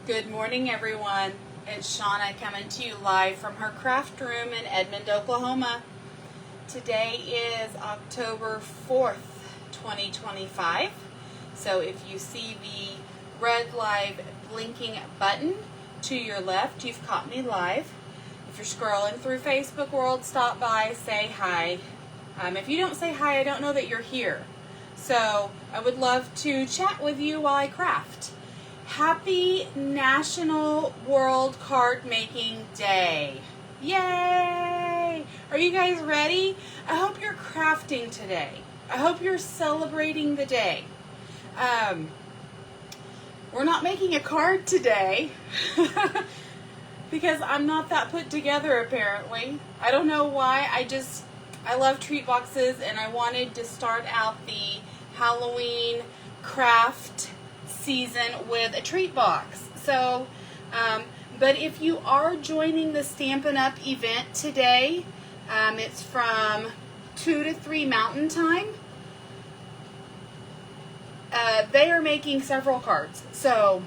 Good morning, everyone. It's Shauna coming to you live from her craft room in Edmond, Oklahoma. Today is October 4th, 2025. So if you see the red live blinking button to your left, you've caught me live. If you're scrolling through Facebook World, stop by, say hi. If you don't say hi, I don't know that you're here. So I would love to chat with you while I craft. Happy National World Card Making Day. Yay! Are you guys ready? I hope you're crafting today. I hope you're celebrating the day. We're not making a card today because I'm not that put together apparently. I don't know why. I love treat boxes and I wanted to start out the Halloween craft season with a treat box. So, but if you are joining the Stampin' Up event today, it's from 2 to 3 Mountain Time. They are making several cards. So,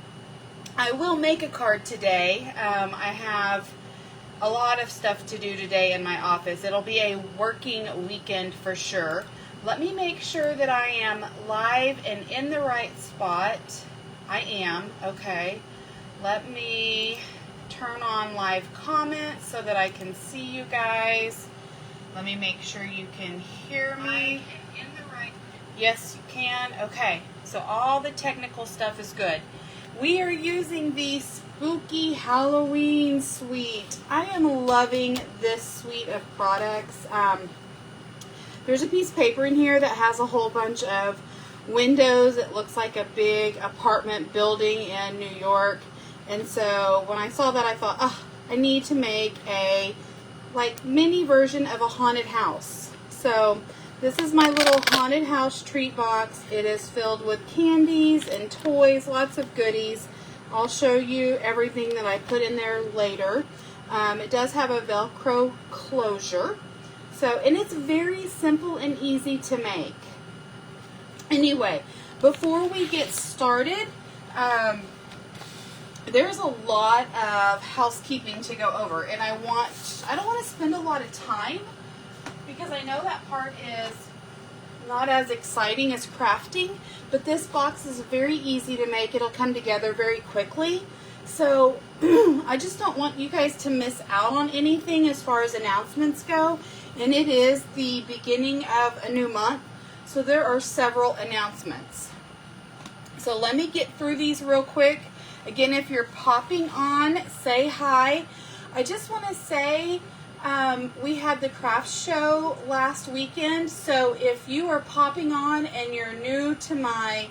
I will make a card today. I have a lot of stuff to do today in my office. It'll be a working weekend for sure. Let me make sure that I am live and in the right spot. I am, okay. Let me turn on live comments so that I can see you guys. Let me make sure you can hear me. Yes, you can. Okay, so all the technical stuff is good. We are using the Spooky Halloween suite. I am loving this suite of products. There's a piece of paper in here that has a whole bunch of windows. It looks like a big apartment building in New York. And so when I saw that, I thought, oh, I need to make a mini version of a haunted house. So this is my little haunted house treat box. It is filled with candies and toys, lots of goodies. I'll show you everything that I put in there later. It does have a Velcro closure. So, and it's very simple and easy to make. Anyway, before we get started, there's a lot of housekeeping to go over, and I don't want to spend a lot of time because I know that part is not as exciting as crafting, but this box is very easy to make. It'll come together very quickly. So I just don't want you guys to miss out on anything as far as announcements go. And it is the beginning of a new month, so there are several announcements. So let me get through these real quick. Again, if you're popping on, say hi. I just want to say we had the craft show last weekend, so if you are popping on and you're new to my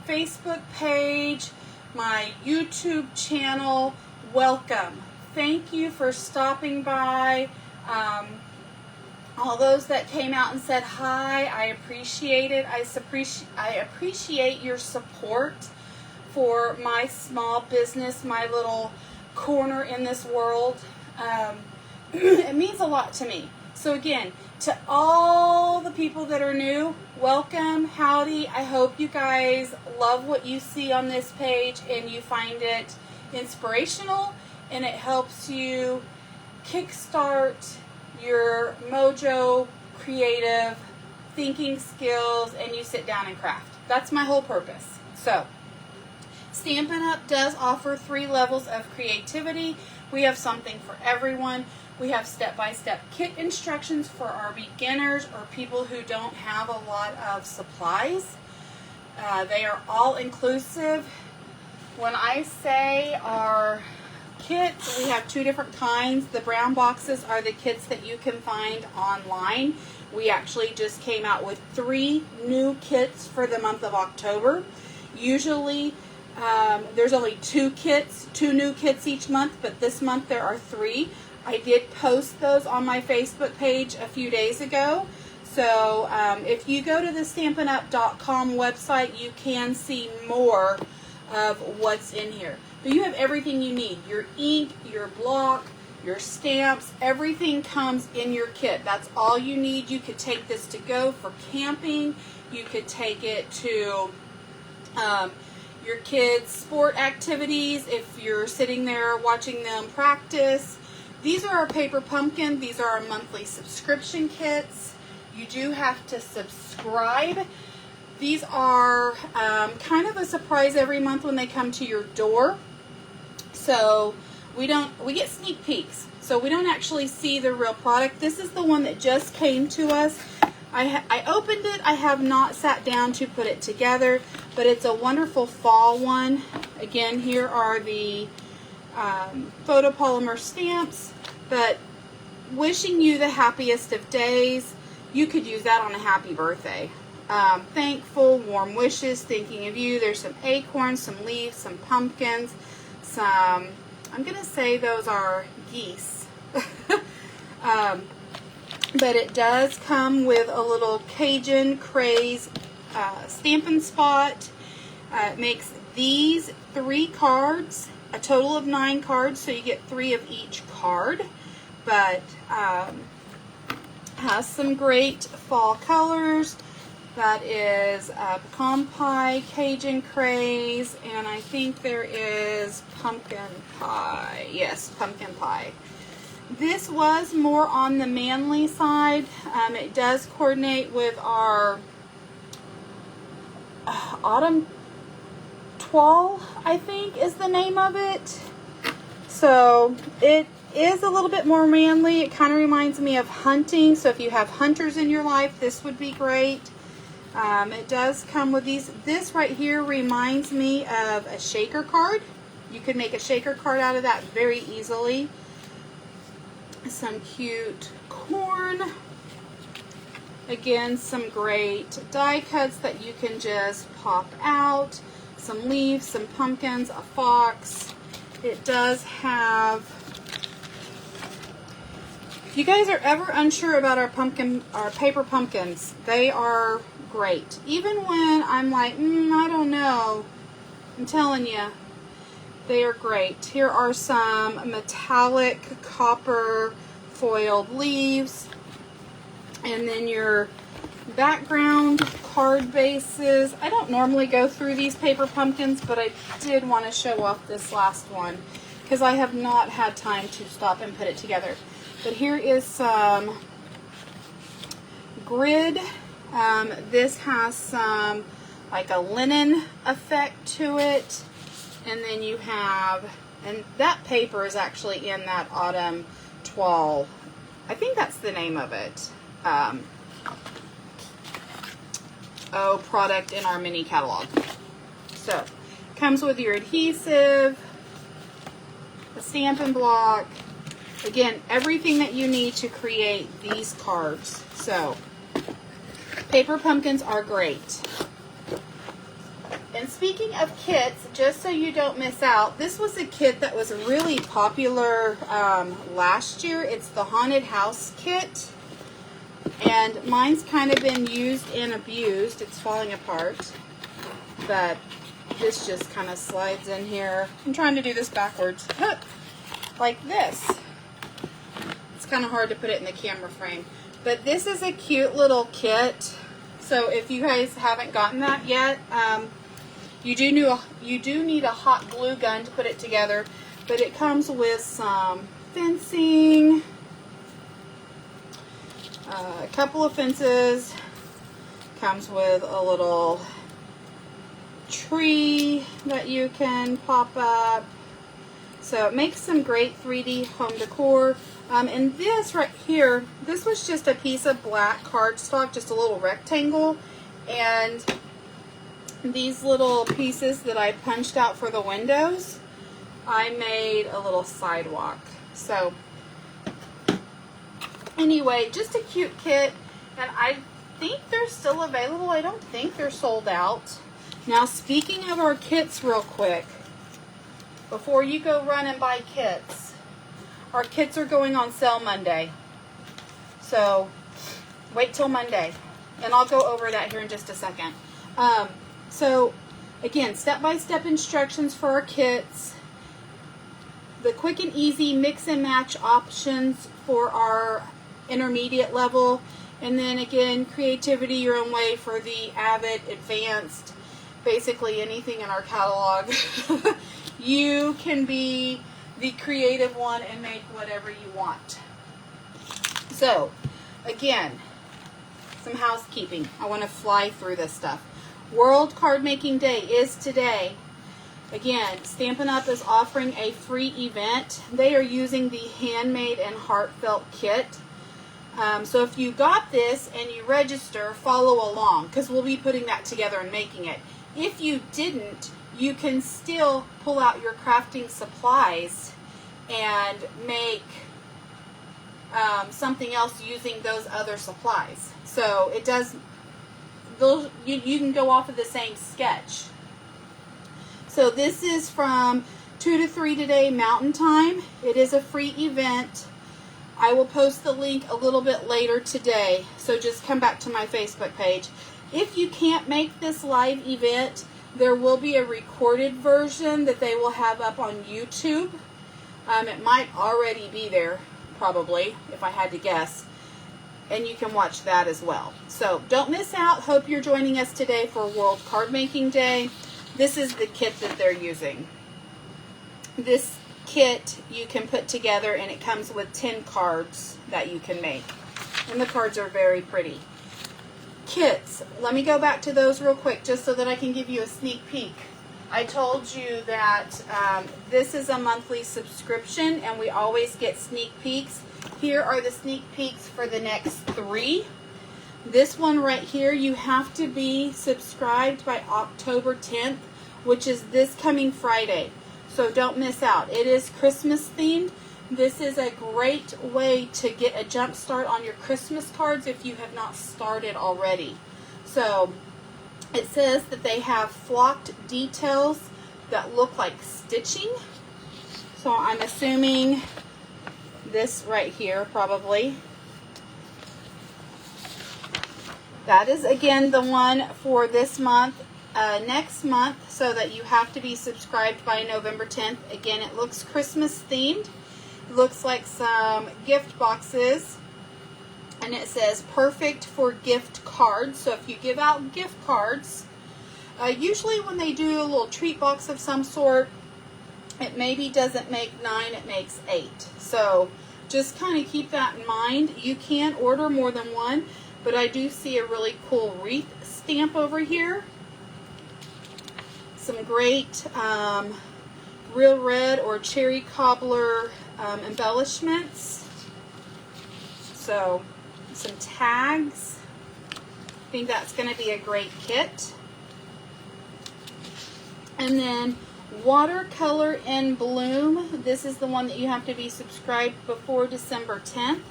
Facebook page, my YouTube channel, welcome. Thank you for stopping by. All those that came out and said hi, I appreciate it. I appreciate your support for my small business, my little corner in this world. It means a lot to me. So again, to all the people that are new, welcome, howdy. I hope you guys love what you see on this page and you find it inspirational and it helps you kickstart your mojo, creative thinking skills, and you sit down and craft. That's my whole purpose. So, Stampin' Up! Does offer 3 levels of creativity. We have something for everyone. We have step-by-step kit instructions for our beginners or people who don't have a lot of supplies. They are all inclusive. When I say our kits, we have 2 different kinds. The brown boxes are the kits that you can find online. We actually just came out with 3 new kits for the month of October. Usually there's only 2 new kits each month, but this month there are 3. I did post those on my Facebook page a few days ago. So if you go to the StampinUp.com website, you can see more of what's in here. But you have everything you need. Your ink, your block, your stamps, everything comes in your kit. That's all you need. You could take this to go for camping. You could take it to your kids' sport activities, if you're sitting there watching them practice. These are our paper pumpkin. These are our monthly subscription kits. You do have to subscribe. These are kind of a surprise every month when they come to your door. So we get sneak peeks. So we don't actually see the real product. This is the one that just came to us. I opened it. I have not sat down to put it together, but it's a wonderful fall one. Again, here are the photopolymer stamps, but wishing you the happiest of days. You could use that on a happy birthday. Thankful, warm wishes, thinking of you. There's some acorns, some leaves, some pumpkins, some, I'm going to say those are geese. But it does come with a little Cajun craze Stampin' spot. It makes these 3 cards, a total of 9 cards, so you get 3 of each card. But has some great fall colors. That is pecan pie, Cajun craze, and I think there is pumpkin pie. Yes, pumpkin pie. This was more on the manly side. It does coordinate with our autumn toile, I think is the name of it. So it is a little bit more manly. It kind of reminds me of hunting. So if you have hunters in your life, this would be great. It does come with these. This right here reminds me of a shaker card. You could make a shaker card out of that very easily. Some cute corn. Again, some great die cuts that you can just pop out. Some leaves, some pumpkins, a fox. It does have, if you guys are ever unsure about our paper pumpkins, they are great. Even when I'm like, I don't know, I'm telling you, they are great. Here are some metallic copper foiled leaves. And then your background card bases. I don't normally go through these paper pumpkins, but I did want to show off this last one because I have not had time to stop and put it together. But here is some grid. This has some like a linen effect to it. And then you have, and that paper is actually in that autumn toile. I think that's the name of it. Product in our mini catalog. So, comes with your adhesive, a Stampin' block. Again, everything that you need to create these cards. So, paper pumpkins are great. And speaking of kits, just so you don't miss out, this was a kit that was really popular last year. It's the Haunted House kit. And mine's kind of been used and abused. It's falling apart. But this just kind of slides in here. I'm trying to do this backwards. Like this. It's kind of hard to put it in the camera frame. But this is a cute little kit. So if you guys haven't gotten that yet, you do need a hot glue gun to put it together, but it comes with some fencing, a couple of fences, comes with a little tree that you can pop up. So it makes some great 3D home decor. And this right here, this was just a piece of black cardstock, just a little rectangle, and these little pieces that I punched out for the windows, I made a little sidewalk. So anyway, just a cute kit, and I think they're still available. I don't think they're sold out. Now, speaking of our kits real quick, before you go run and buy kits, our kits are going on sale Monday. So wait till Monday, and I'll go over that here in just a second. So again, step-by-step instructions for our kits, the quick and easy mix and match options for our intermediate level, and then again, creativity your own way for the avid, advanced. basically anything in our catalog. You can be the creative one and make whatever you want. So, again, some housekeeping. I want to fly through this stuff. World Card Making Day is today. Again, Stampin' Up! Is offering a free event. They are using the Handmade and Heartfelt Kit. So if you got this and you register, follow along, because we'll be putting that together and making it. If you didn't, you can still pull out your crafting supplies and make something else using those other supplies. So it does, those you can go off of the same sketch. So this is from 2 to 3 today Mountain Time. It is a free event. I will post the link a little bit later today, so just come back to my Facebook page. If you can't make this live event, there will be a recorded version that they will have up on YouTube. It might already be there, probably, if I had to guess. And you can watch that as well. So don't miss out. Hope you're joining us today for World Card Making Day. This is the kit that they're using. This kit you can put together, and it comes with 10 cards that you can make. And the cards are very pretty. Kits, let me go back to those real quick just so that I can give you a sneak peek. I told you that this is a monthly subscription and we always get sneak peeks. Here are the sneak peeks for the next 3. This one right here, you have to be subscribed by October 10th, which is this coming Friday. So don't miss out. It is Christmas themed. This is a great way to get a jump start on your Christmas cards if you have not started already. So it says that they have flocked details that look like stitching. So I'm assuming this right here probably. That is again the one for this month. Next month, so that you have to be subscribed by November 10th. Again, it looks Christmas themed. It looks like some gift boxes, and it says perfect for gift cards. So if you give out gift cards, usually when they do a little treat box of some sort, it maybe doesn't make 9, it makes 8. So just kind of keep that in mind. You can order more than one, but I do see a really cool wreath stamp over here. Some great real red or cherry cobbler embellishments. So some tags. I think that's going to be a great kit. And then Watercolor in Bloom. This is the one that you have to be subscribed before December 10th.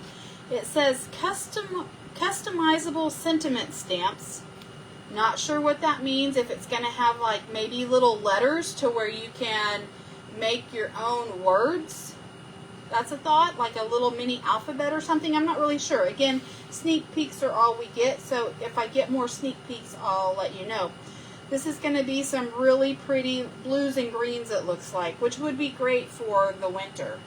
It says customizable sentiment stamps. Not sure what that means, if it's going to have like maybe little letters to where you can make your own words. That's a thought, like a little mini alphabet or something. I'm not really sure. Again, sneak peeks are all we get, so if I get more sneak peeks, I'll let you know. This is going to be some really pretty blues and greens, it looks like, which would be great for the winter.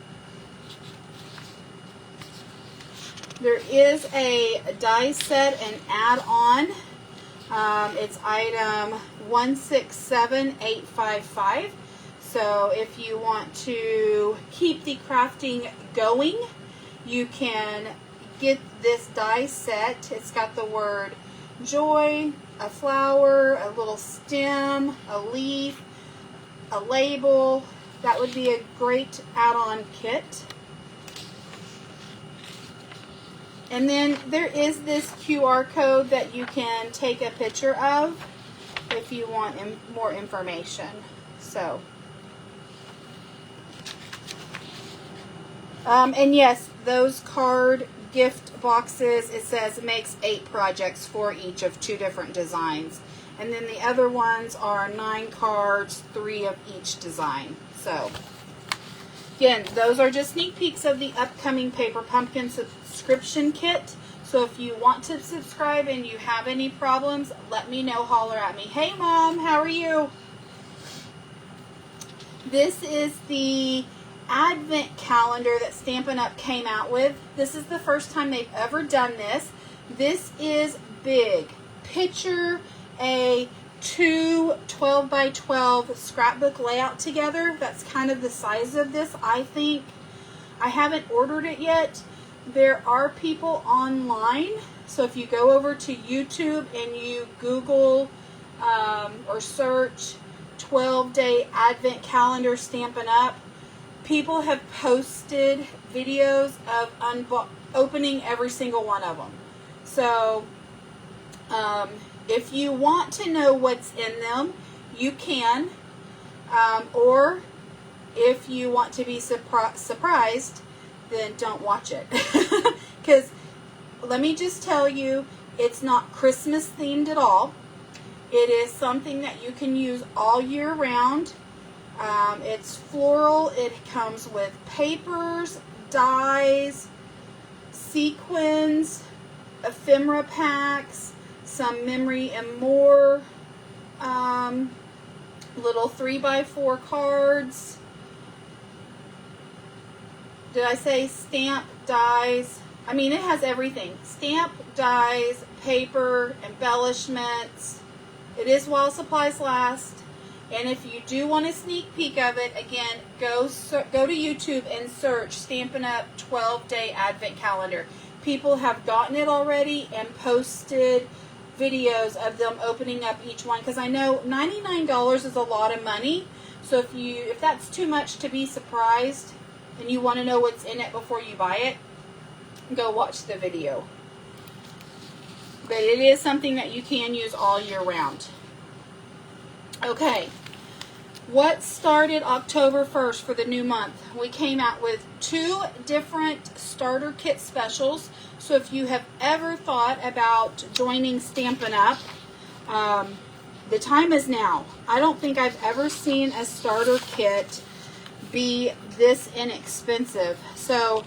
There is a die set and add-on. It's item 167855. So if you want to keep the crafting going, you can get this die set. It's got the word joy, a flower, a little stem, a leaf, a label. That would be a great add-on kit. And then there is this QR code that you can take a picture of if you want more information. So, and yes, those card gift boxes, it says makes 8 projects for each of 2 different designs. And then the other ones are 9 cards, 3 of each design. So, again, those are just sneak peeks of the upcoming Paper Pumpkin subscription kit. So if you want to subscribe and you have any problems, let me know, holler at me. Hey Mom, how are you? This is the Advent calendar that Stampin' Up! Came out with. This is the first time they've ever done this. This is big. Picture a two 12 by 12 scrapbook layout together. That's kind of the size of this, I think. I haven't ordered it yet. There are people online, so if you go over to YouTube and you Google or search 12-day advent calendar Stampin' Up, people have posted videos of opening every single one of them. So if you want to know what's in them, you can. Or if you want to be surprised, then don't watch it. Because let me just tell you, it's not Christmas themed at all. It is something that you can use all year round. It's floral. It comes with papers, dies, sequins, ephemera packs, some memory and more, little 3x4 cards. Did I say stamp, dies? I mean, it has everything. Stamp, dies, paper, embellishments. It is while supplies last. And if you do want a sneak peek of it, again, go to YouTube and search Stampin' Up 12-day advent calendar. People have gotten it already and posted videos of them opening up each one, because I know $99 is a lot of money. So if that's too much to be surprised and you want to know what's in it before you buy it, go watch the video. But it is something that you can use all year round. Okay, what started October 1st for the new month? We came out with 2 different starter kit specials. So if you have ever thought about joining Stampin' Up, the time is now. I don't think I've ever seen a starter kit be this inexpensive. So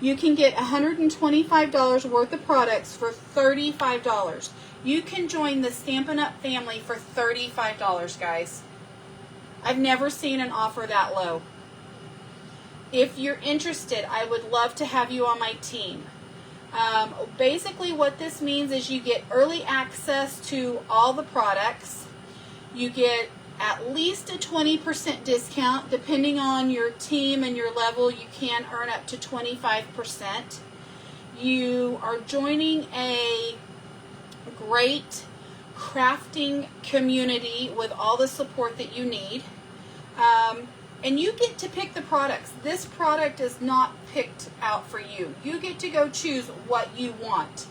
you can get $125 worth of products for $35. You can join the Stampin' Up family for $35, guys. I've never seen an offer that low. If you're interested, I would love to have you on my team. Basically what this means is you get early access to all the products. You get at least a 20% discount. Depending on your team and your level, you can earn up to 25%. You are joining a great crafting community with all the support that you need. And you get to pick the products. This product is not picked out for you. You get to go choose what you want.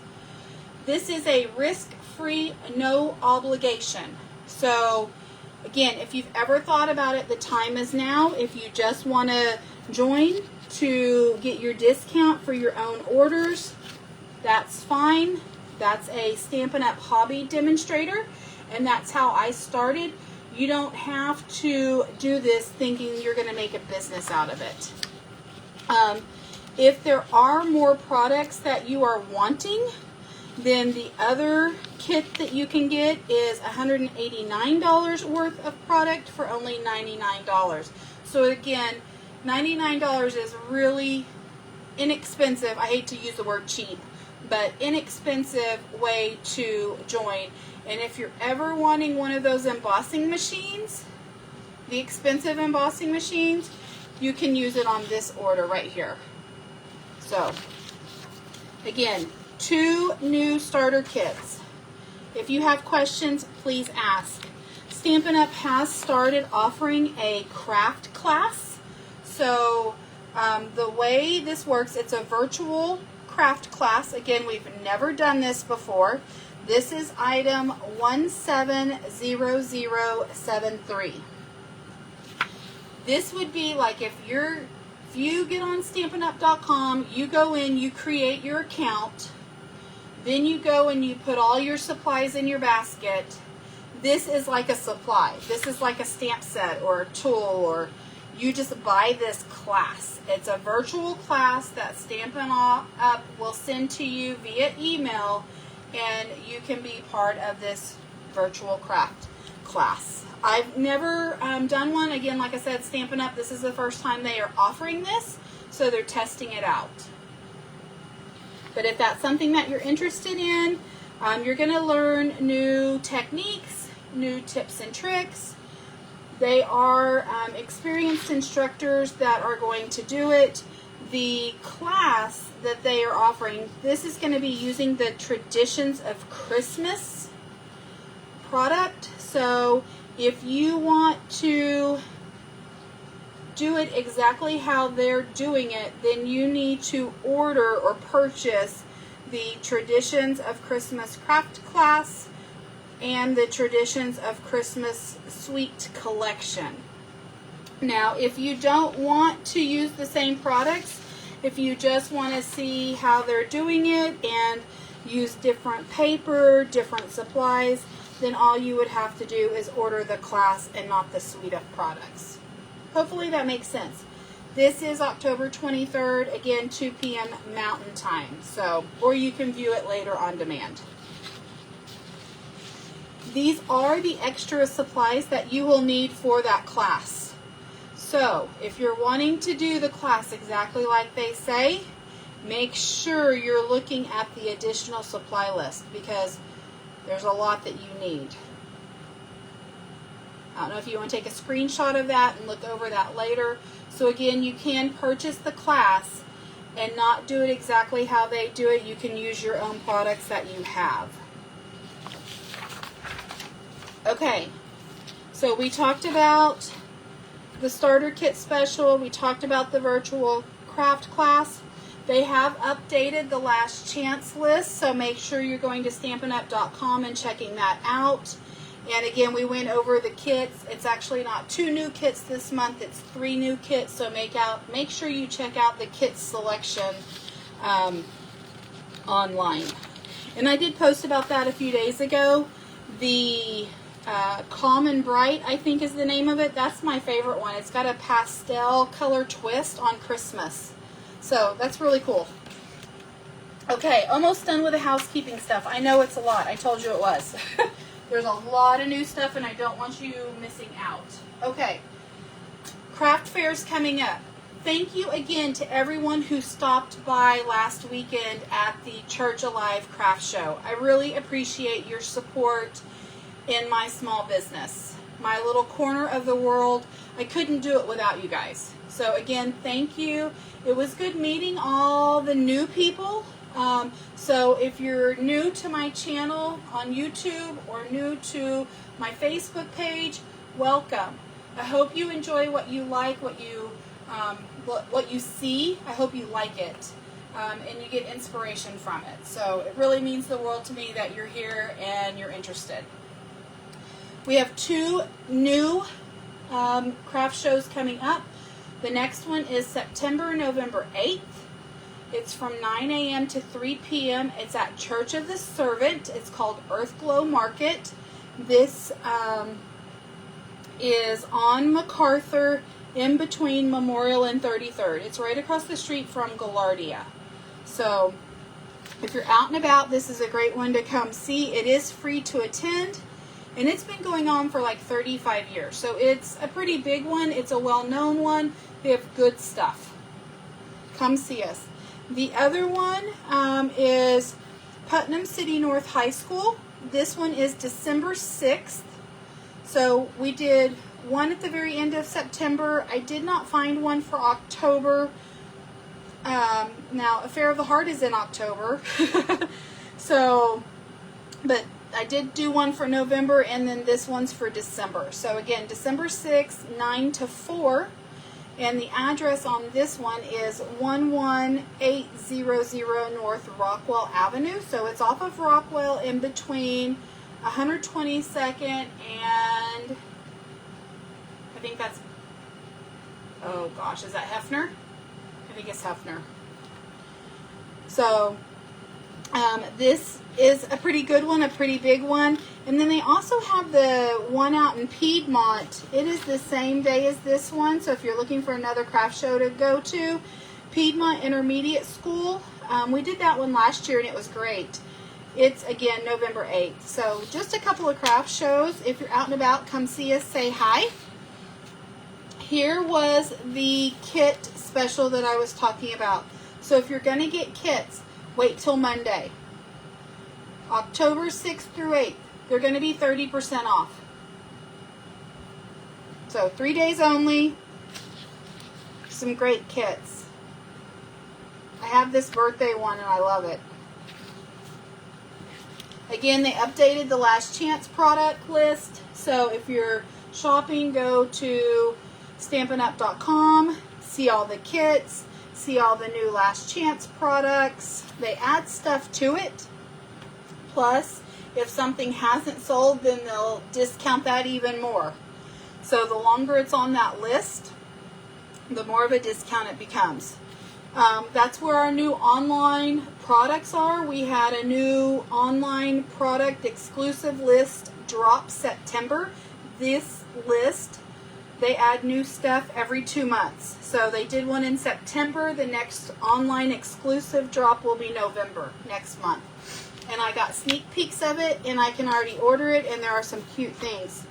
This is a risk-free, no obligation. So again, if you've ever thought about it, the time is now. If you just want to join to get your discount for your own orders, that's fine. That's a Stampin' Up hobby demonstrator, and that's how I started. You don't have to do this thinking you're going to make a business out of it. If there are more products that you are wanting, then the other kit that you can get is $189 worth of product for only $99. So again, $99 is really inexpensive. I hate to use the word cheap, but inexpensive way to join. And if you're ever wanting one of those embossing machines, the expensive embossing machines, you can use it on this order right here. So again, 2 new starter kits. If you have questions, please ask. Stampin' Up has started offering a craft class. So the way this works, it's a virtual craft class. Again, we've never done this before. This is item 170073. This would be like if you get on StampinUp.com, you go in, you create your account, then you go and you put all your supplies in your basket. This is like a supply. This is like a stamp set or a tool, or you just buy this class. It's a virtual class that Stampin' Up will send to you via email, and you can be part of this virtual craft class. I've never done one. Again, like I said, Stampin' Up, this is the first time they are offering this, so they're testing it out. But if that's something that you're interested in, you're going to learn new techniques. new tips and tricks. They are experienced instructors that are going to do it. The class that they are offering, this is going to be using the Traditions of Christmas product. So if you want to do it exactly how they're doing it, then you need to order or purchase the Traditions of Christmas craft class and the Traditions of Christmas Sweet collection. Now, if you don't want to use the same products, if you just want to see how they're doing it and use different paper, different supplies, then all you would have to do is order the class and not the suite of products. Hopefully that makes sense. This is October 23rd, again, 2 p.m. Mountain Time. So, or you can view it later on demand. These are the extra supplies that you will need for that class. So, if you're wanting to do the class exactly like they say, make sure you're looking at the additional supply list because there's a lot that you need. I don't know if you want to take a screenshot of that and look over that later. So again, you can purchase the class and not do it exactly how they do it. You can use your own products that you have. Okay, so we talked about the starter kit special. We talked about the virtual craft class. They have updated the last chance list, so make sure you're going to stampinup.com and checking that out. And again, we went over the kits. It's actually not 2 new kits this month, it's 3 new kits, so make sure you check out the kit selection online. And I did post about that a few days ago. The Calm and Bright, I think is the name of it. That's my favorite one. It's got a pastel color twist on Christmas. So that's really cool. Okay, almost done with the housekeeping stuff. I know it's a lot. I told you it was. There's a lot of new stuff and I don't want you missing out. Okay, craft fairs coming up. Thank you again to everyone who stopped by last weekend at the Church Alive Craft Show. I really appreciate your support in my small business, my little corner of the world. I couldn't do it without you guys. So again, thank you. It was good meeting all the new people. So if you're new to my channel on YouTube or new to my Facebook page, welcome. I hope you enjoy what you like, what you see. I hope you like it and you get inspiration from it. So it really means the world to me that you're here and you're interested. We have 2 new craft shows coming up. The next one is September, November 8th. It's from 9 a.m. to 3 p.m. It's at Church of the Servant. It's called Earth Glow Market. This is on MacArthur in between Memorial and 33rd. It's right across the street from Gaillardia. So if you're out and about, this is a great one to come see. It is free to attend. And it's been going on for like 35 years. So it's a pretty big one. It's a well-known one. They have good stuff. Come see us. The other one is Putnam City North High School. This one is December 6th. So we did one at the very end of September. I did not find one for October. Now, Affair of the Heart is in October. So, but I did do one for November, and then this one's for December. So again, December 6th, 9 to 4. And the address on this one is 11800 North Rockwell Avenue. So it's off of Rockwell in between 122nd and I think that's, oh gosh, is that Hefner? I think it's Hefner. So this is a pretty good one, a pretty big one. And then they also have the one out in Piedmont. It is the same day as this one. So if you're looking for another craft show to go to, Piedmont Intermediate School. We did that one last year and it was great. It's again November 8th. So just a couple of craft shows. If you're out and about, come see us, say hi. Here was the kit special that I was talking about. So if you're going to get kits, wait till Monday. October 6th through 8th. They're going to be 30% off. So 3 days only. Some great kits. I have this birthday one and I love it. Again, they updated the last chance product list. So if you're shopping, go to stampinup.com, see all the kits, see all the new last chance products. They add stuff to it. Plus, if something hasn't sold, then they'll discount that even more. So the longer it's on that list, the more of a discount it becomes. That's where our new online products are. We had a new online product exclusive list drop September. This list, they add new stuff every 2 months. So they did one in September. The next online exclusive drop will be November, next month. And I got sneak peeks of it, and I can already order it, and there are some cute things.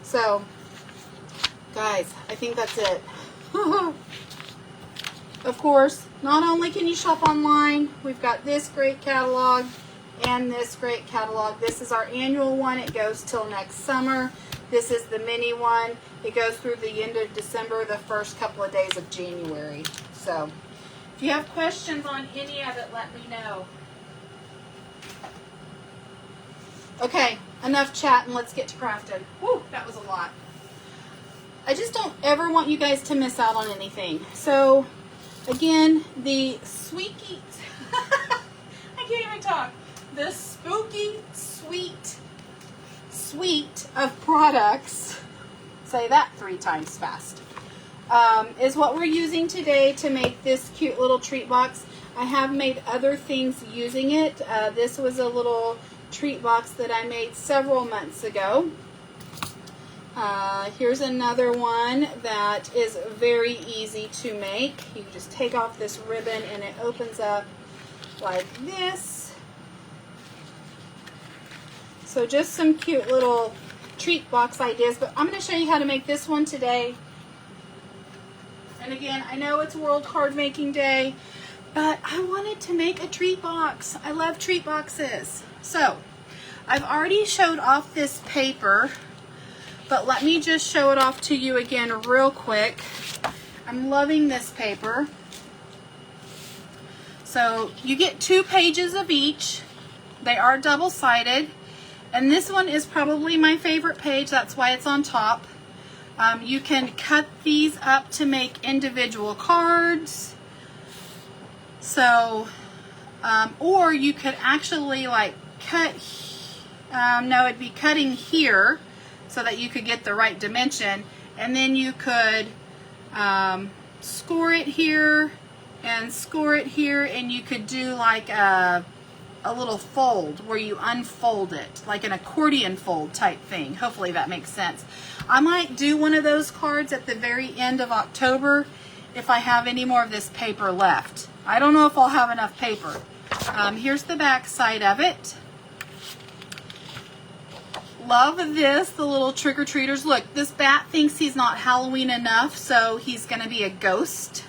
So, guys, I think that's it. Of course, not only can you shop online, we've got this great catalog and this great catalog. This is our annual one. It goes till next summer. This is the mini one. It goes through the end of December, the first couple of days of January. So, if you have questions on any of it, let me know. Okay, enough chat and let's get to crafting. Woo, that was a lot. I just don't ever want you guys to miss out on anything. So, again, the sweetie, I can't even talk. The spooky sweet of products, say that 3 times fast, is what we're using today to make this cute little treat box. I have made other things using it. This was a little treat box that I made several months ago. Here's another one that is very easy to make. You just take off this ribbon and it opens up like this. So just some cute little treat box ideas, but I'm going to show you how to make this one today. And again, I know it's World Card Making Day, but I wanted to make a treat box. I love treat boxes. So I've already showed off this paper, but let me just show it off to you again real quick. I'm loving this paper. So you get 2 pages of each. They are double-sided. And this one is probably my favorite page. That's why it's on top. You can cut these up to make individual cards. So, or you could actually like cut, no, it'd be cutting here so that you could get the right dimension. And then you could score it here and score it here, and you could do like a little fold where you unfold it, like an accordion fold type thing. Hopefully that makes sense. I might do one of those cards at the very end of October if I have any more of this paper left. I don't know if I'll have enough paper. Here's the back side of it. Love this, the little trick-or-treaters. Look, this bat thinks he's not Halloween enough, so he's going to be a ghost.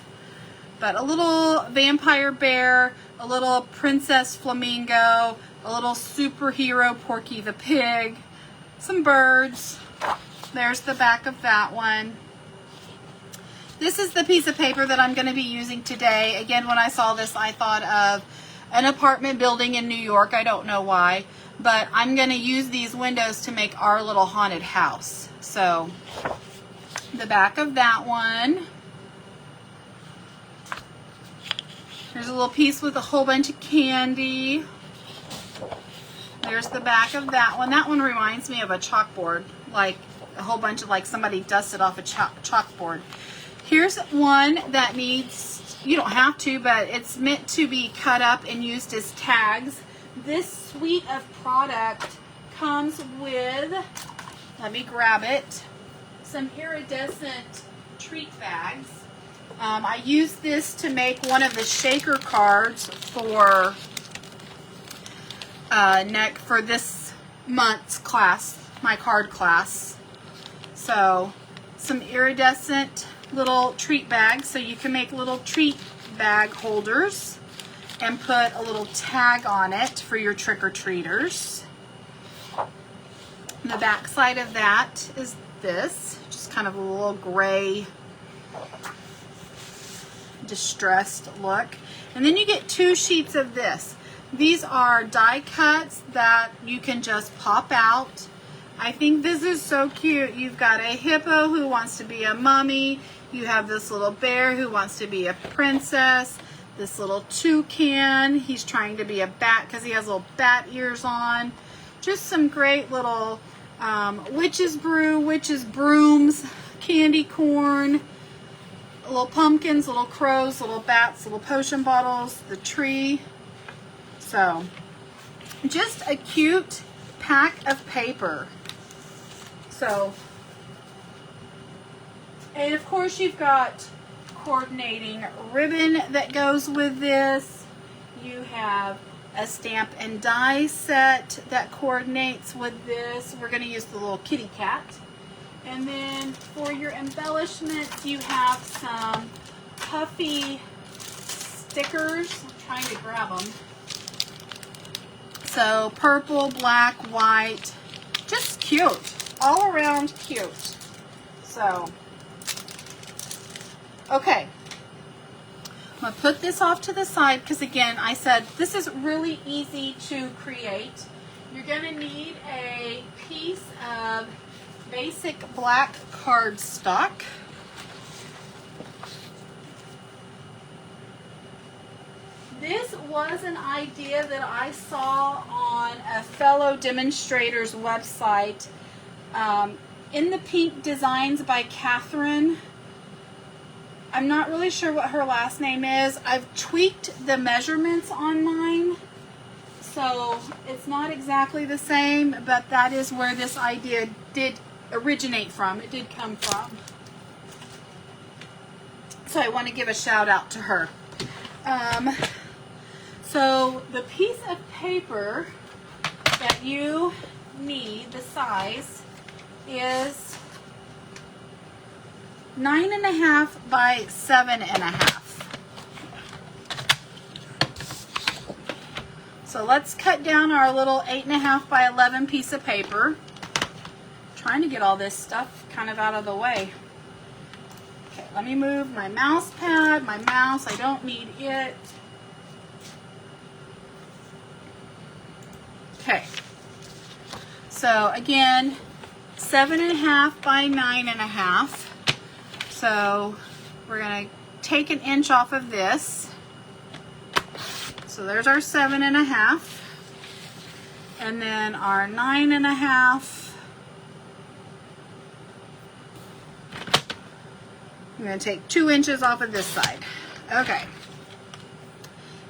But a little vampire bear, a little princess flamingo, a little superhero Porky the Pig, some birds. There's the back of that one. This is the piece of paper that I'm going to be using today. Again, when I saw this, I thought of an apartment building in New York. I don't know why, but I'm going to use these windows to make our little haunted house. So the back of that one. There's a little piece with a whole bunch of candy. There's the back of that one. That one reminds me of a chalkboard, like a whole bunch of, like somebody dusted off a chalkboard. Here's one that needs, you don't have to, but it's meant to be cut up and used as tags. This suite of product comes with, let me grab it, some iridescent treat bags. I used this to make one of the shaker cards for for this month's class, my card class. So some iridescent little treat bags, so you can make little treat bag holders and put a little tag on it for your trick-or-treaters. The back side of that is this. just kind of a little gray, distressed look. And then you get 2 sheets of this. These are die cuts that you can just pop out. I think this is so cute. You've got a hippo who wants to be a mummy. You have this little bear who wants to be a princess. This little toucan, he's trying to be a bat because he has little bat ears on. Just some great little witch's brew, witch's brooms, candy corn, little pumpkins, little crows, little bats, little potion bottles, the tree. So, just a cute pack of paper. So, and of course you've got coordinating ribbon that goes with this. You have a stamp and die set that coordinates with this. We're going to use the little kitty cat. And then for your embellishments, you have some puffy stickers. I'm trying to grab them. So purple, black, white, just cute, all around cute. So, okay, I'm going to put this off to the side because again, I said this is really easy to create. You're going to need a piece of basic black cardstock. This was an idea that I saw on a fellow demonstrator's website, In the Pink Designs by Catherine. I'm not really sure what her last name is. I've tweaked the measurements on mine, so it's not exactly the same, but that is where this idea did originate from. It did come from. So I want to give a shout out to her. So the piece of paper that you need, the size, is 9.5 by 7.5. So let's cut down our little 8.5 by 11 piece of paper. Trying to get all this stuff kind of out of the way. Okay, let me move my mouse pad, my mouse, I don't need it. Okay, so again, 7.5 by 9.5. So we're going to take an inch off of this. So there's our 7.5. And then our 9.5. I'm going to take 2 inches off of this side. Okay.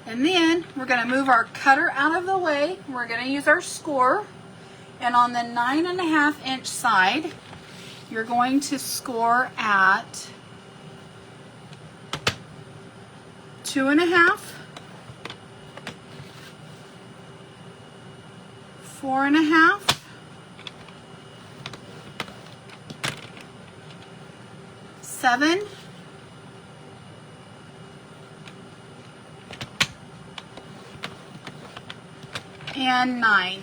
And then we're going to move our cutter out of the way. We're going to use our score. And on the 9.5 inch side, you're going to score at 2.5, 4.5, 7, and 9.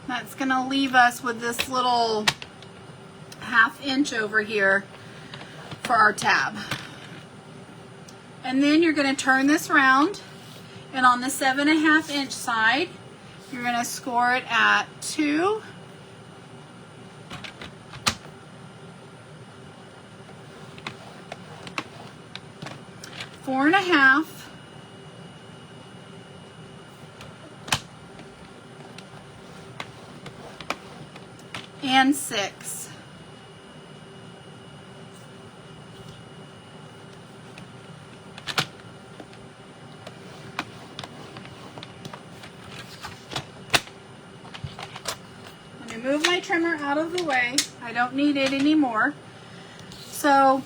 That's going to leave us with this little 1/2 inch over here for our tab. And then you're going to turn this around, and on the 7.5 inch side, you're going to score it at 2, 4.5, and 6. Let me move my trimmer out of the way. I don't need it anymore. So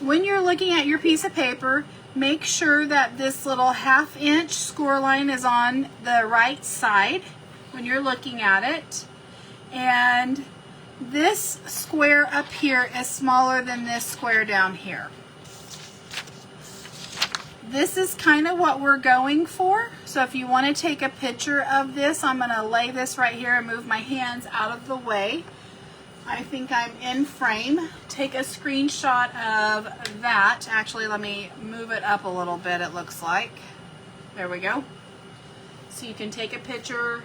when you're looking at your piece of paper, make sure that this little 1/2 inch score line is on the right side when you're looking at it. And this square up here is smaller than this square down here. This is kind of what we're going for. So if you want to take a picture of this, I'm going to lay this right here and move my hands out of the way I think I'm in frame. Take a screenshot of that. Actually, let me move it up a little bit, it looks like. There we go. So you can take a picture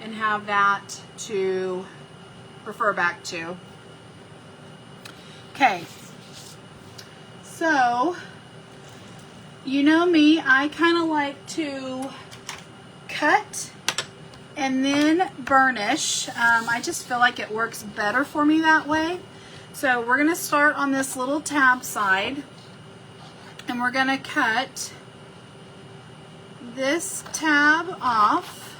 and have that to refer back to. Okay. So, you know me, I kind of like to cut and then burnish. I just feel like it works better for me that way. So we're going to start on this little tab side, and we're going to cut this tab off,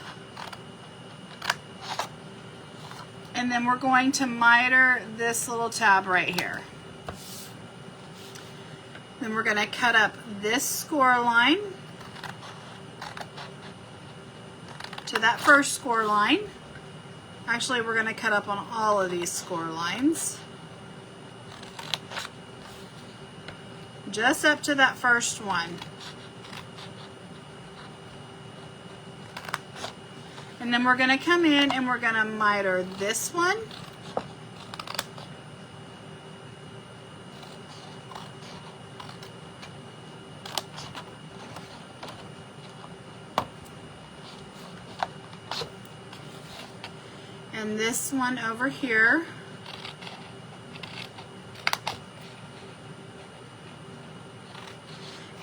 and then we're going to miter this little tab right here. Then we're going to cut up this score line to that first score line. Actually, we're going to cut up on all of these score lines, just up to that first one. And then we're going to come in and we're going to miter this one. And this one over here.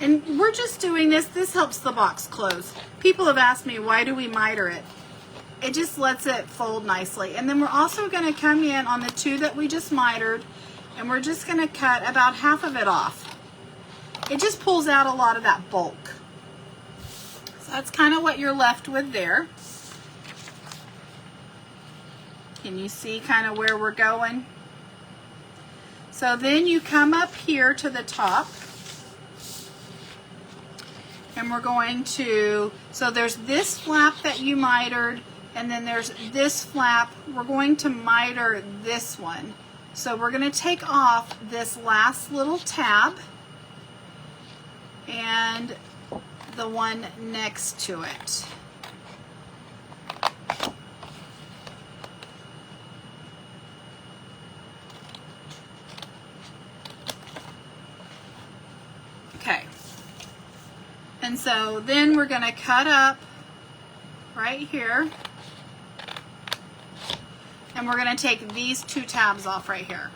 And we're just doing this. This helps the box close. People have asked me, why do we miter it? It just lets it fold nicely. And then we're also going to come in on the two that we just mitered, and we're just going to cut about half of it off. It just pulls out a lot of that bulk. So that's kind of what you're left with there. Can you see kind of where we're going? So then you come up here to the top, and we're going to, so there's this flap that you mitered, and then there's this flap. We're going to miter this one. So we're going to take off this last little tab and the one next to it. Okay. And so then we're going to cut up right here, and we're going to take these two tabs off right here.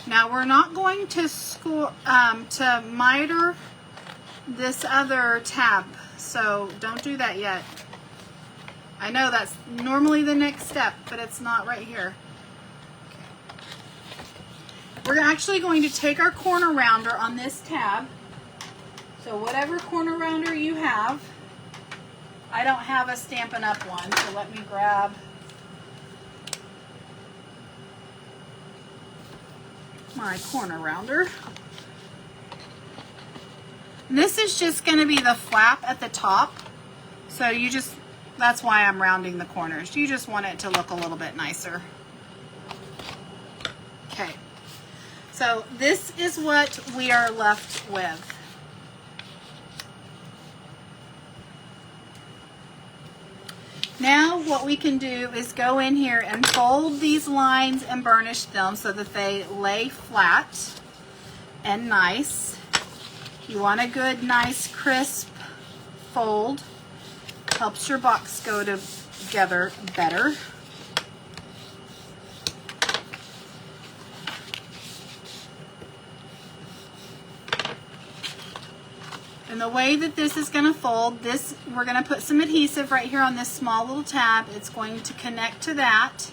Now we're not going to to miter this other tab, so don't do that yet. I know that's normally the next step, but it's not right here. We're actually going to take our corner rounder on this tab. So whatever corner rounder you have, I don't have a Stampin' Up one, so let me grab my corner rounder. And this is just going to be the flap at the top. So you just, that's why I'm rounding the corners. You just want it to look a little bit nicer. Okay. So this is what we are left with. Now what we can do is go in here and fold these lines and burnish them so that they lay flat and nice. You want a good, nice, crisp fold. Helps your box go together better. And the way that this is going to fold, this, we're going to put some adhesive right here on this small little tab. It's going to connect to that.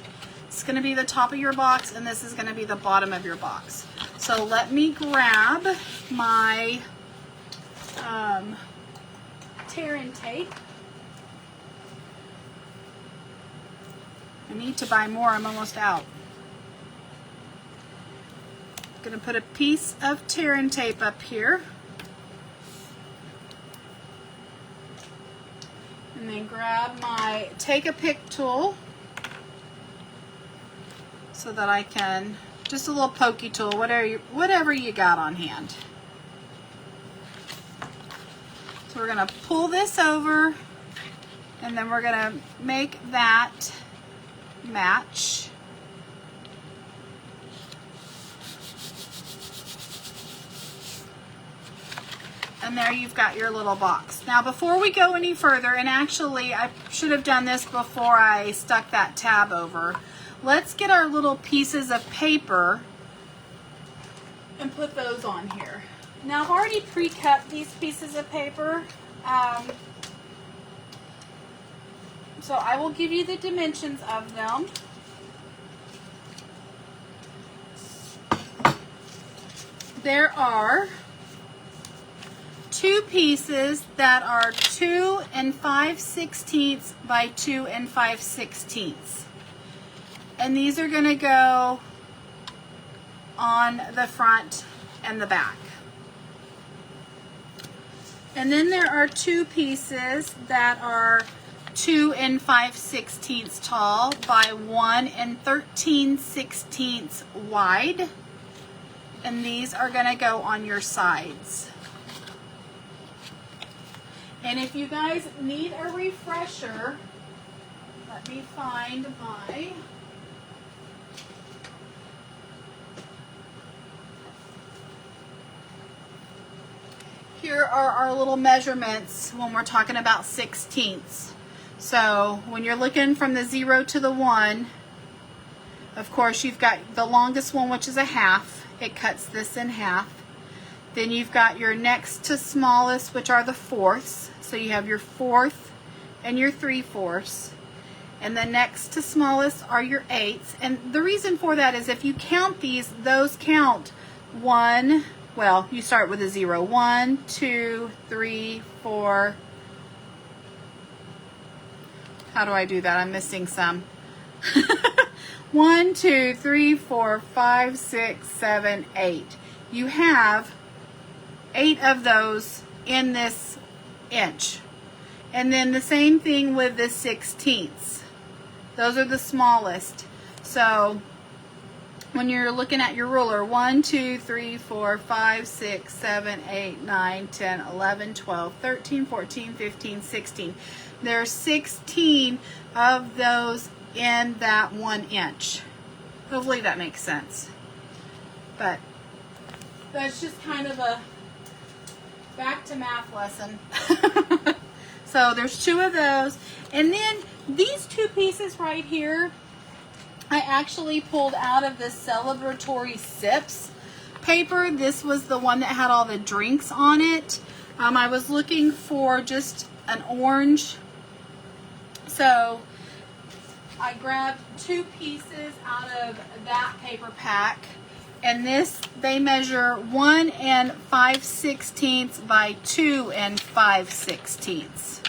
It's going to be the top of your box, and this is going to be the bottom of your box. So let me grab my tear and tape. I need to buy more. I'm almost out. I'm going to put a piece of tear and tape up here. And then grab my take-a-pick tool so that I can, just a little pokey tool, whatever you got on hand. So we're going to pull this over And then we're gonna make that match. And there you've got your little box. Now before we go any further, and actually I should have done this before I stuck that tab over, let's get our little pieces of paper and put those on here. Now I've already pre-cut these pieces of paper, so I will give you the dimensions of them. There are 2 pieces that are 2 5/16 by 2 5/16. And these are going to go on the front and the back. And then there are 2 pieces that are 2 5/16 tall by 1 13/16 wide. And these are going to go on your sides. And if you guys need a refresher, let me find my here are our little measurements when we're talking about 16ths. So when you're looking from the 0 to the 1, of course you've got the longest one, which is a half. It cuts this in half. Then you've got your next to smallest, which are the fourths. So you have your 4th and your 3/4. And the next to smallest are your 8ths. And the reason for that is if you count these, those count 1, well, you start with a 0. 1, 2, 3, 4. How do I do that? I'm missing some. 1, 2, 3, 4, 5, 6, 7, 8. You have 8 of those in this inch. And then the same thing with the 16ths. Those are the smallest. So when you're looking at your ruler, 1, 2, 3, 4, 5, 6, 7, 8, 9, 10, 11, 12, 13, 14, 15, 16. There's 16 of those in that 1 inch. Hopefully that makes sense. But that's just kind of a back to math lesson. So there's 2 of those. And then these 2 pieces right here, I actually pulled out of this celebratory sips paper. This was the one that had all the drinks on it. I was looking for just an orange. So I grabbed 2 pieces out of that paper pack. And this, they measure 1 5/16 by 2 5/16.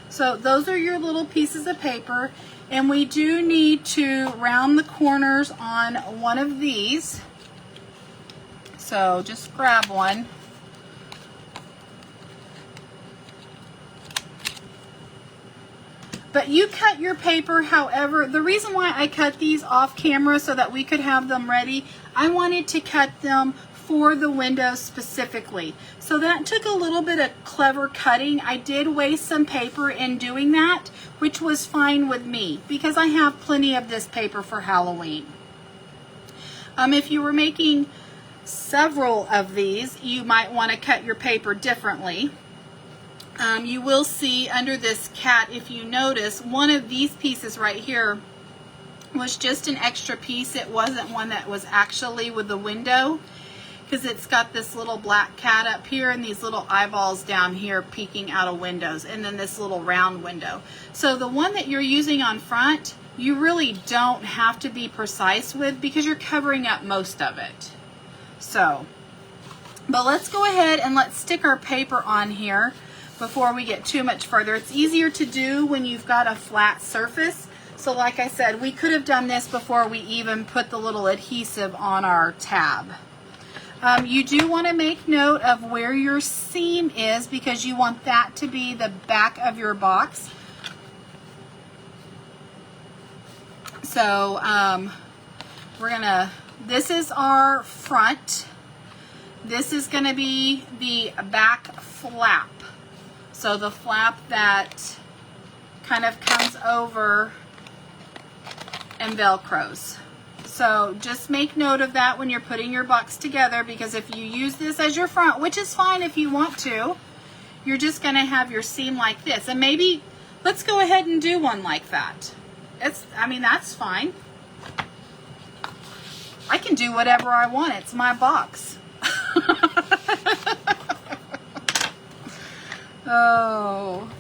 So those are your little pieces of paper. And we do need to round the corners on one of these. So just grab one. But you cut your paper however. The reason why I cut these off camera so that we could have them ready, I wanted to cut them for the windows specifically. So that took a little bit of clever cutting. I did waste some paper in doing that, which was fine with me because I have plenty of this paper for Halloween. If you were making several of these, you might want to cut your paper differently. You will see under this cat, if you notice, one of these pieces right here was just an extra piece. It wasn't one that was actually with the window because it's got this little black cat up here and these little eyeballs down here peeking out of windows, and then this little round window. So the one that you're using on front, you really don't have to be precise with because you're covering up most of it. So, but let's go ahead and let's stick our paper on here before we get too much further. It's easier to do when you've got a flat surface. So like I said, we could have done this before we even put the little adhesive on our tab. You do want to make note of where your seam is because you want that to be the back of your box. So this is our front. This is going to be the back flap. So the flap that kind of comes over and Velcros. So just make note of that when you're putting your box together, because if you use this as your front, which is fine if you want to, you're just going to have your seam like this. And maybe let's go ahead and do one like that. I mean, that's fine. I can do whatever I want. It's my box. Oh,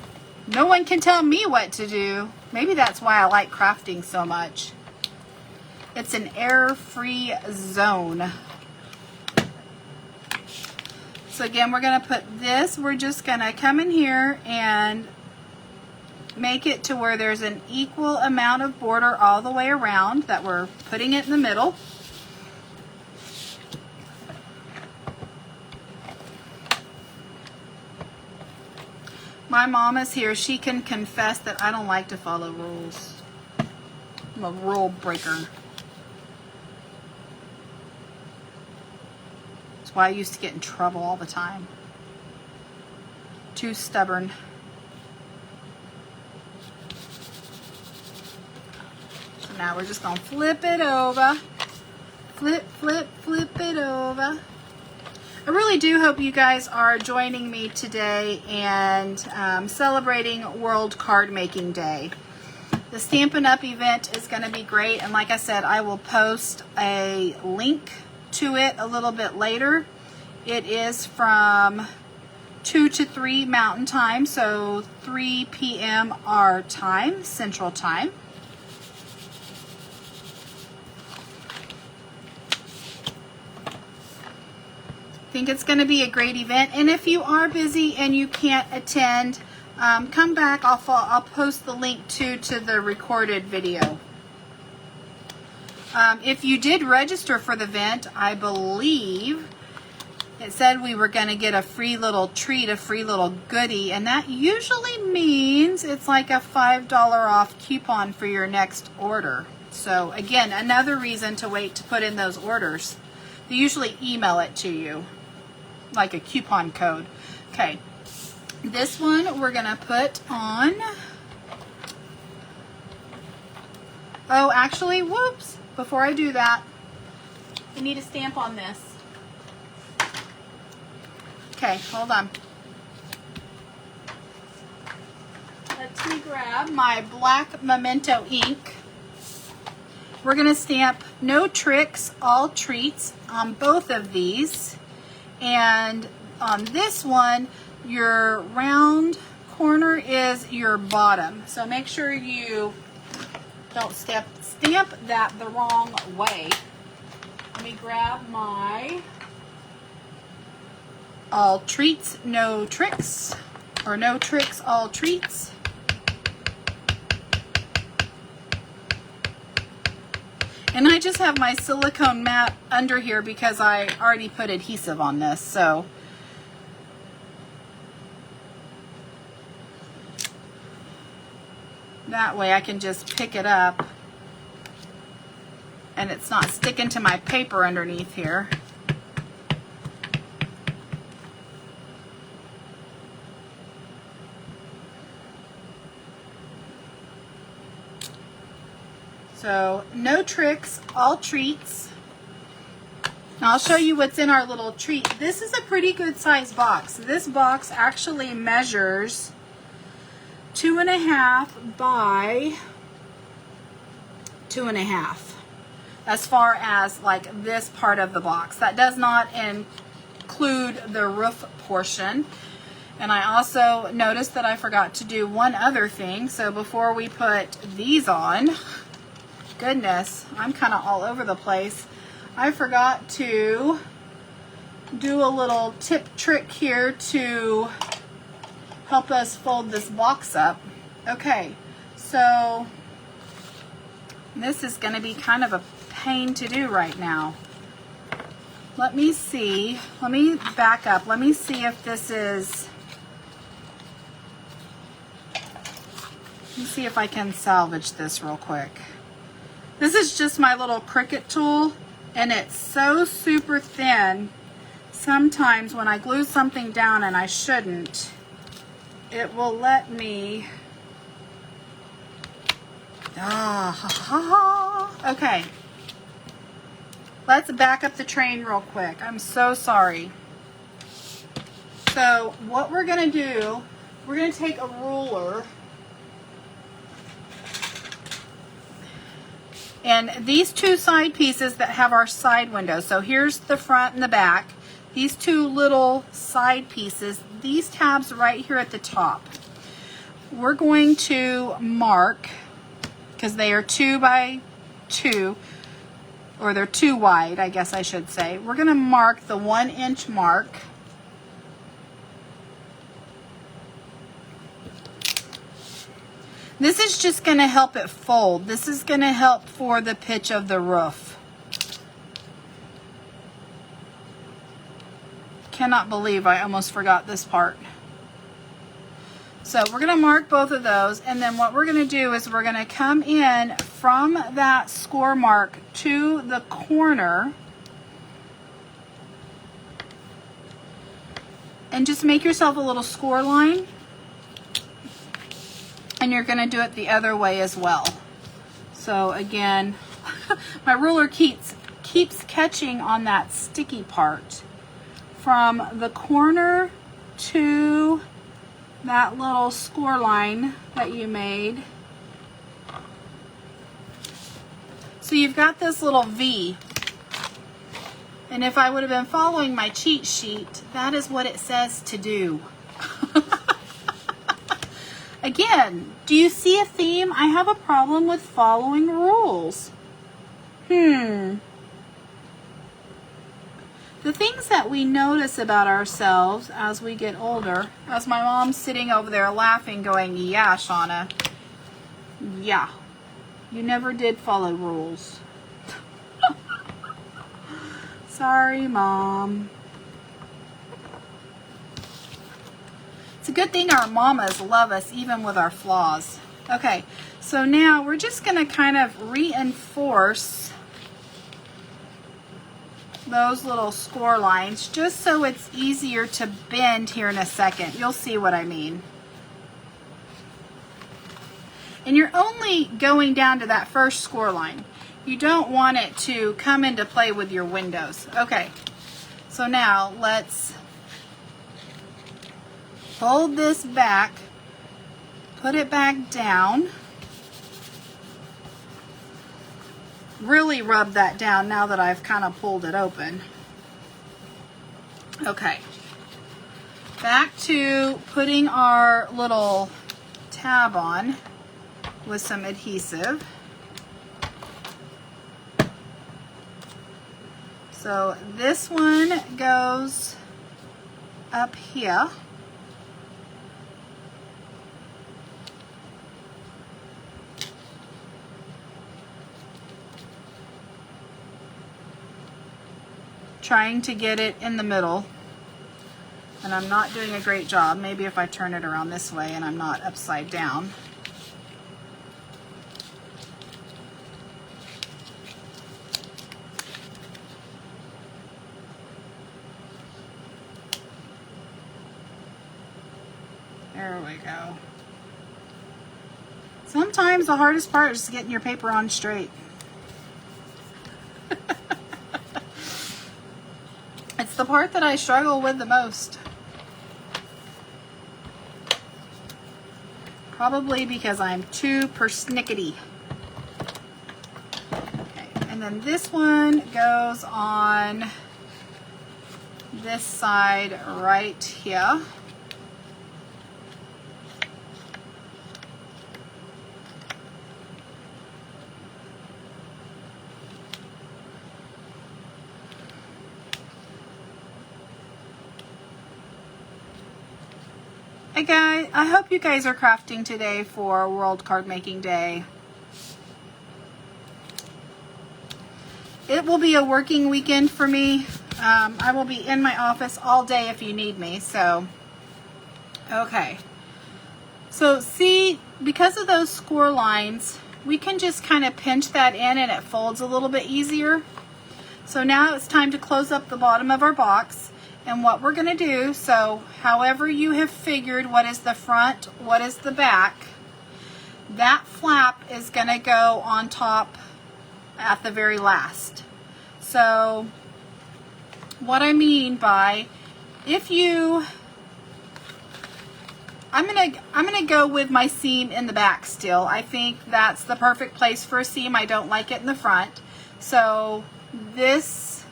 no one can tell me what to do. Maybe that's why I like crafting so much. It's an error-free zone. So again, we're going to put this, we're just going to come in here and make it to where there's an equal amount of border all the way around, that we're putting it in the middle. My mom is here. She can confess that I don't like to follow rules. I'm a rule breaker. That's why I used to get in trouble all the time. Too stubborn. So now we're just going to flip it over. Flip, flip, flip it over. I really do hope you guys are joining me today and celebrating World Card Making Day. The Stampin' Up! Event is going to be great, and like I said, I will post a link to it a little bit later. It is from 2 to 3 Mountain Time, so 3 p.m. our time, Central Time. I think it's going to be a great event, and if you are busy and you can't attend, come back. I'll post the link to the recorded video. If you did register for the event, I believe it said we were going to get a free little treat, a free little goodie, and that usually means it's like a $5 off coupon for your next order. So again, another reason to wait to put in those orders. They usually email it to you, like a coupon code. Okay, this one we're gonna put on. Oh, actually, whoops, before I do that, I need a stamp on this. Okay, hold on. Let me grab my black Memento ink. We're gonna stamp No Tricks, All Treats on both of these. And on this one, your round corner is your bottom. So make sure you don't stamp that the wrong way. Let me grab my All Treats, No Tricks, or No Tricks, All Treats. And I just have my silicone mat under here because I already put adhesive on this, so. That way I can just pick it up and it's not sticking to my paper underneath here. So, No Tricks, All Treats. Now I'll show you what's in our little treat. This is a pretty good size box. This box actually measures 2.5 by 2.5 as far as like this part of the box. That does not include the roof portion. And I also noticed that I forgot to do one other thing. So before we put these on, goodness, I'm kind of all over the place. I forgot to do a little tip trick here to help us fold this box up. Okay, so this is going to be kind of a pain to do right now. Let me see. Let me back up. Let me see if this is... Let me see if I can salvage this real quick. This is just my little Cricut tool, and it's so super thin. Sometimes when I glue something down and I shouldn't, it will let me Ah, ha, ha, ha. Okay. Let's back up the train real quick. I'm so sorry. So what we're going to do, we're going to take a ruler. And these two side pieces that have our side windows, so here's the front and the back. These two little side pieces, these tabs right here at the top, we're going to mark, because they are 2 by 2, or they're 2 wide, I guess I should say. We're going to mark the 1 inch mark. This is just going to help it fold. This is going to help for the pitch of the roof. Cannot believe I almost forgot this part. So we're going to mark both of those, and then what we're going to do is we're going to come in from that score mark to the corner and just make yourself a little score line. And you're going to do it the other way as well. So again, my ruler keeps catching on that sticky part. From the corner to that little score line that you made. So you've got this little V. And if I would have been following my cheat sheet, that is what it says to do. Again, do you see a theme? I have a problem with following rules. The things that we notice about ourselves as we get older, as my mom's sitting over there laughing going, yeah, Shauna, yeah, you never did follow rules. Sorry, Mom. It's a good thing our mamas love us even with our flaws. Okay, so now we're just going to kind of reinforce those little score lines just so it's easier to bend here in a second. You'll see what I mean. And you're only going down to that first score line. You don't want it to come into play with your windows. Okay, so now let's fold this back, put it back down. Really rub that down now that I've kind of pulled it open. Okay, back to putting our little tab on with some adhesive. So this one goes up here. Trying to get it in the middle, and I'm not doing a great job. Maybe if I turn it around this way and I'm not upside down. There we go. Sometimes the hardest part is getting your paper on straight. It's the part that I struggle with the most. Probably because I'm too persnickety. Okay, and then this one goes on this side right here. Hey guys, I hope you guys are crafting today for World Card Making Day. It will be a working weekend for me. I will be in my office all day if you need me, so okay. So see, because of those score lines, we can just kind of pinch that in and it folds a little bit easier. So now it's time to close up the bottom of our box. And what we're going to do, so however you have figured what is the front, what is the back, that flap is going to go on top at the very last. So what I mean by, if you, I'm gonna go with my seam in the back still. I think that's the perfect place for a seam. I don't like it in the front. So this,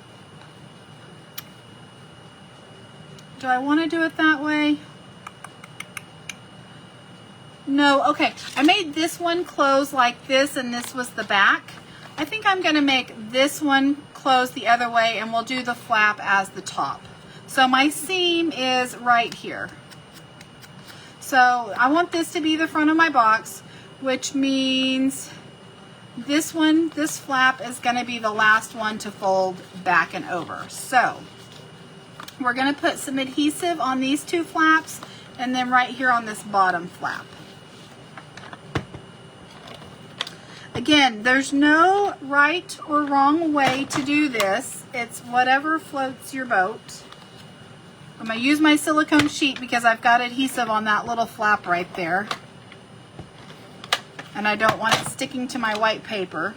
do I want to do it that way? No, okay. I made this one close like this, and this was the back. I think I'm gonna make this one close the other way, and we'll do the flap as the top. So my seam is right here. So I want this to be the front of my box, which means this one, this flap is going to be the last one to fold back and over. So we're going to put some adhesive on these two flaps, and then right here on this bottom flap. Again, there's no right or wrong way to do this. It's whatever floats your boat. I'm going to use my silicone sheet because I've got adhesive on that little flap right there. And I don't want it sticking to my white paper.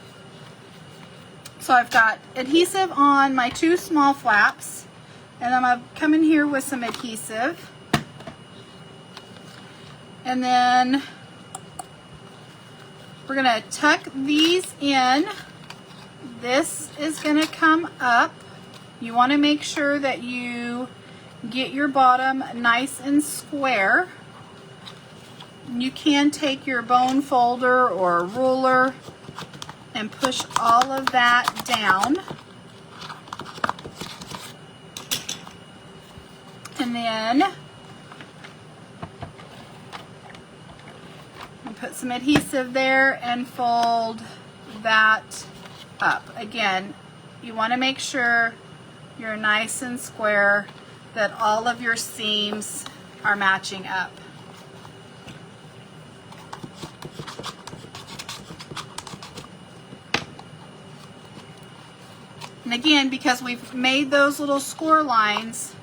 So I've got adhesive on my two small flaps. And I'm going to come in here with some adhesive. And then we're going to tuck these in. This is going to come up. You want to make sure that you get your bottom nice and square. You can take your bone folder or a ruler and push all of that down. And then put some adhesive there and fold that up. Again, you want to make sure you're nice and square, that all of your seams are matching up. And again, because we've made those little score lines,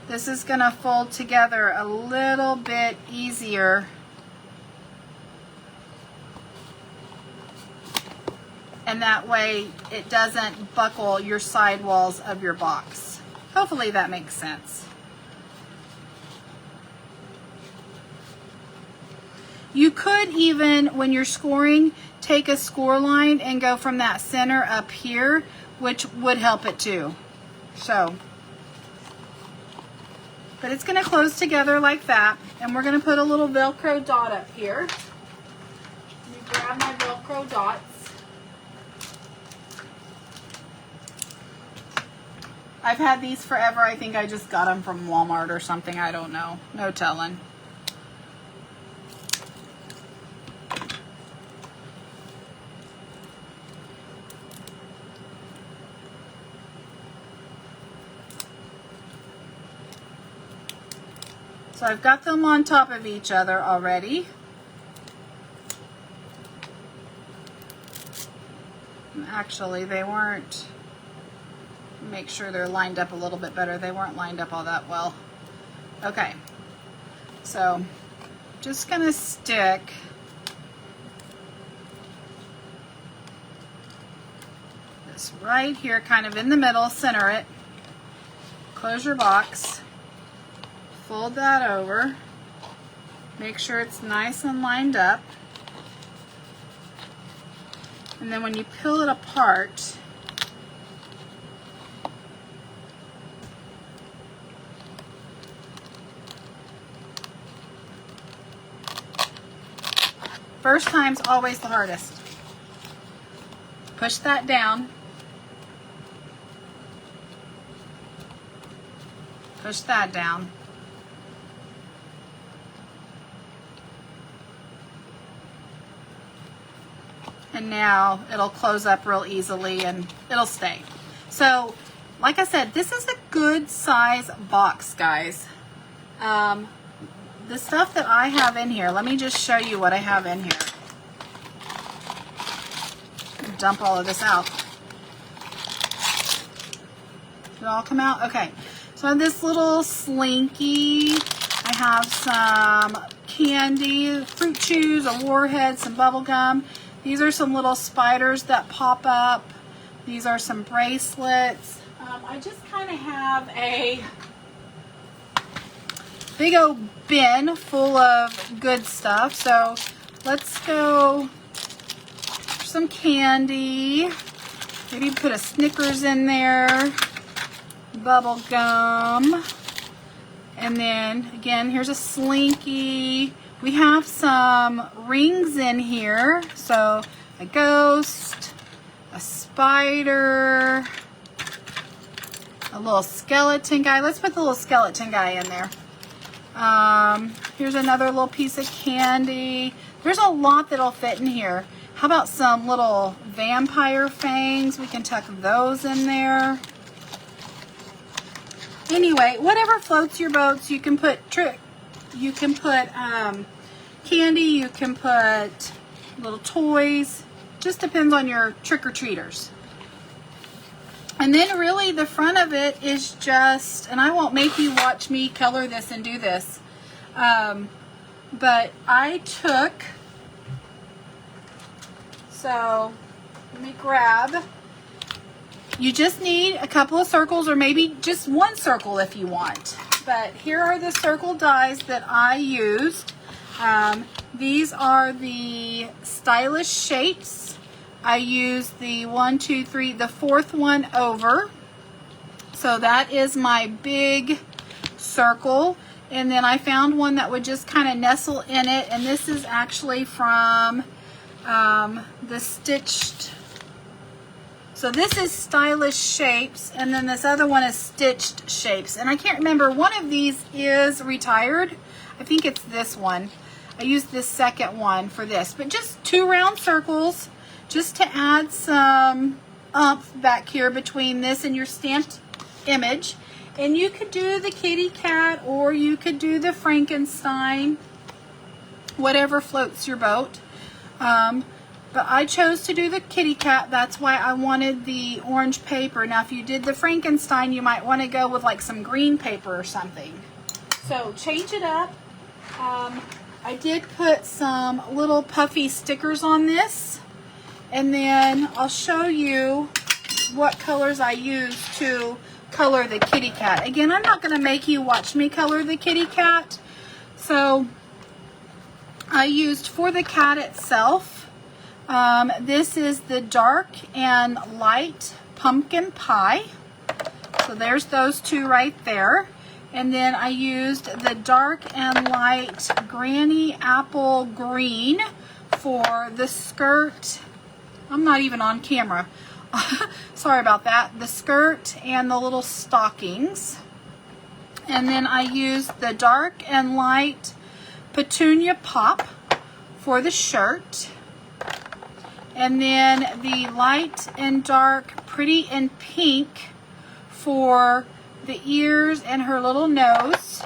this is going to fold together a little bit easier. And that way it doesn't buckle your sidewalls of your box. Hopefully that makes sense. You could even, when you're scoring, take a score line and go from that center up here, which would help it too. So, but it's going to close together like that, and we're going to put a little Velcro dot up here. Let me grab my Velcro dots. I've had these forever. I think I just got them from Walmart or something. I don't know. No telling. So I've got them on top of each other already. Actually, they weren't. Make sure they're lined up a little bit better. They weren't lined up all that well. Okay, so just gonna stick this right here, kind of in the middle, center it, close your box, fold that over, make sure it's nice and lined up, and then when you peel it apart, first time's always the hardest. Push that down. Push that down. And now it'll close up real easily and it'll stay. So, like I said, this is a good size box, guys. The stuff that I have in here, let me just show you what I have in here. Dump all of this out. Did it all come out? Okay. So I have this little slinky. I have some candy, fruit chews, a warhead, some bubble gum. These are some little spiders that pop up. These are some bracelets. I just kind of have a big old bin full of good stuff. So let's go for some candy. Maybe put a Snickers in there. Bubble gum. And then again, here's a Slinky. We have some rings in here. So a ghost, a spider, a little skeleton guy. Let's put the little skeleton guy in there. Here's another little piece of candy. There's a lot that'll fit in here. How about some little vampire fangs? We can tuck those in there. Anyway, whatever floats your boats. You can put candy, you can put little toys. Just depends on your trick-or-treaters. And then really the front of it is just, and I won't make you watch me color this and do this, but I took, so let me grab, you just need a couple of circles or maybe just one circle if you want. But here are the circle dies that I used. These are the stylish shapes. I used the 1, 2, 3, the fourth one over. So that is my big circle. And then I found one that would just kind of nestle in it. And this is actually from the stitched. So this is stylish shapes, and then this other one is stitched shapes. And I can't remember, one of these is retired. I think it's this one. I used this second one for this, but just 2 round circles just to add some oomph back here between this and your stamped image. And you could do the kitty cat or you could do the Frankenstein, whatever floats your boat. But I chose to do the kitty cat. That's why I wanted the orange paper. Now, if you did the Frankenstein, you might want to go with like some green paper or something. So change it up. I did put some little puffy stickers on this. And then I'll show you what colors I used to color the kitty cat. Again, I'm not going to make you watch me color the kitty cat. So I used for the cat itself, this is the dark and light pumpkin pie. So there's those 2 right there. And then I used the dark and light granny apple green for the skirt. I'm not even on camera. Sorry about that. The skirt and the little stockings. And then I used the dark and light petunia pop for the shirt. And then the light and dark pretty and pink for the ears and her little nose.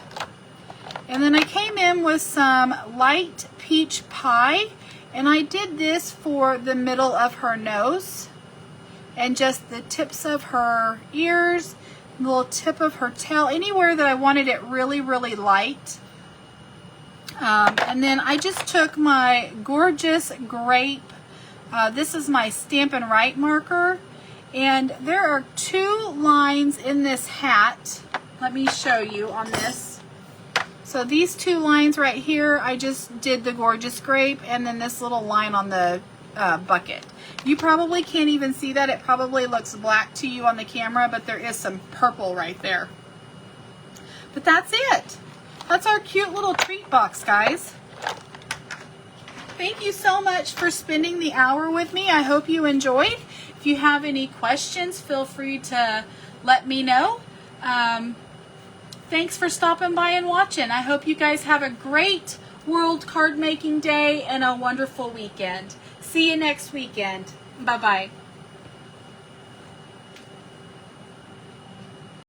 And then I came in with some light peach pie, and I did this for the middle of her nose and just the tips of her ears, the little tip of her tail, anywhere that I wanted it really, really light. And then I just took my gorgeous grape, this is my Stampin' Right marker, and there are 2 lines in this hat. Let me show you on this. So these 2 lines right here, I just did the gorgeous grape, and then this little line on the bucket. You probably can't even see that. It probably looks black to you on the camera, but there is some purple right there. But that's it. That's our cute little treat box, guys. Thank you so much for spending the hour with me. I hope you enjoyed. If you have any questions, feel free to let me know. Thanks for stopping by and watching. I hope you guys have a great World Card Making Day and a wonderful weekend. See you next weekend. Bye-bye.